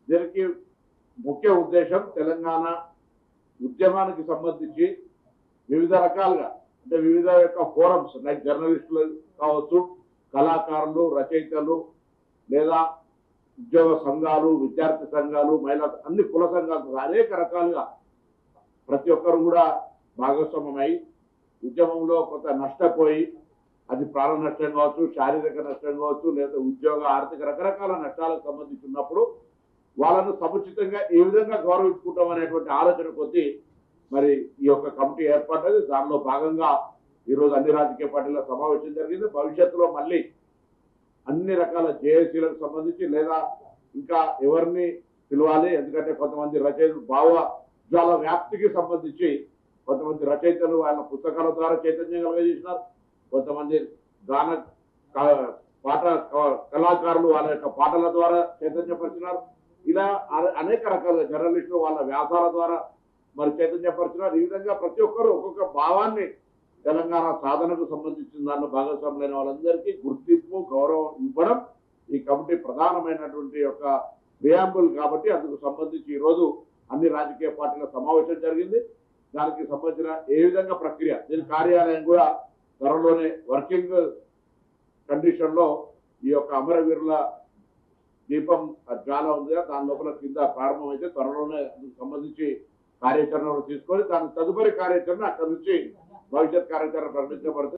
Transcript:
దీనికి ముఖ్య ఉద్దేశం తెలంగాణ ఉద్యమానికి సంబంధించి వివిధ రకాలుగా అంటే వివిధ యొక్క ఫోరమ్స్ లైక్ జర్నలిస్టులు కావచ్చు, కళాకారులు, రచయితలు, లేదా ఉద్యోగ సంఘాలు, విద్యార్థి సంఘాలు, మహిళా అన్ని కుల సంఘాలు అనేక రకాలుగా ప్రతి ఒక్కరు కూడా భాగస్వామ్యమై ఉద్యమంలో కొంత నష్టపోయి అది ప్రాణ నష్టం కావచ్చు, శారీరక నష్టం కావచ్చు, లేదా ఉద్యోగ ఆర్థిక రకరకాల నష్టాలకు సంబంధించి ఉన్నప్పుడు వాళ్ళను సముచితంగా ఏ విధంగా గౌరవించుకుంటాం అనేటువంటి ఆలోచన కొద్దీ మరి ఈ యొక్క కమిటీ ఏర్పడ్డది. దానిలో భాగంగా ఈరోజు అన్ని రాజకీయ పార్టీల సమావేశం జరిగింది. భవిష్యత్తులో మళ్ళీ అన్ని రకాల జేఏసీలకు సంబంధించి లేదా ఇంకా ఎవరిని పిలవాలి, ఎందుకంటే కొంతమంది రచయితలు భావజాల వ్యాప్తికి సంబంధించి కొంతమంది రచయితలు వాళ్ళ పుస్తకాల ద్వారా చైతన్యం కలగజేసినారు, కొంతమంది గాన పాట కళాకారులు వాళ్ళ యొక్క పాటల ద్వారా చైతన్యపరిచినారు. ఇలా అనేక రకాలుగా జర్నలిస్టులు వాళ్ళ వ్యాసాల ద్వారా మరి చైతన్యపరిచినారు. ఈ విధంగా ప్రతి ఒక్కరు ఒక్కొక్క భావాన్ని తెలంగాణ సాధనకు సంబంధించిన దానిలో భాగస్వాములైన వాళ్ళందరికీ గుర్తింపు, గౌరవం ఇవ్వడం ఈ కమిటీ ప్రధానమైనటువంటి యొక్క ప్రియాంబుల్. కాబట్టి అందుకు సంబంధించి ఈరోజు అన్ని రాజకీయ పార్టీల సమావేశం జరిగింది. దానికి సంబంధించిన ఏ విధంగా ప్రక్రియ, దీని కార్యాలయం కూడా త్వరలోనే వర్కింగ్ కండిషన్ లో ఈ యొక్క అమరవీరుల దీపం జ్వాల ఉంది, దాని లోపల కింద ప్రారంభమైతే త్వరలోనే అందుకు సంబంధించి కార్యాచరణ తీసుకొని దాని తదుపరి కార్యాచరణ అక్కడి నుంచి భవిష్యత్ కార్యాచరణ ప్రకటించబడుతుంది.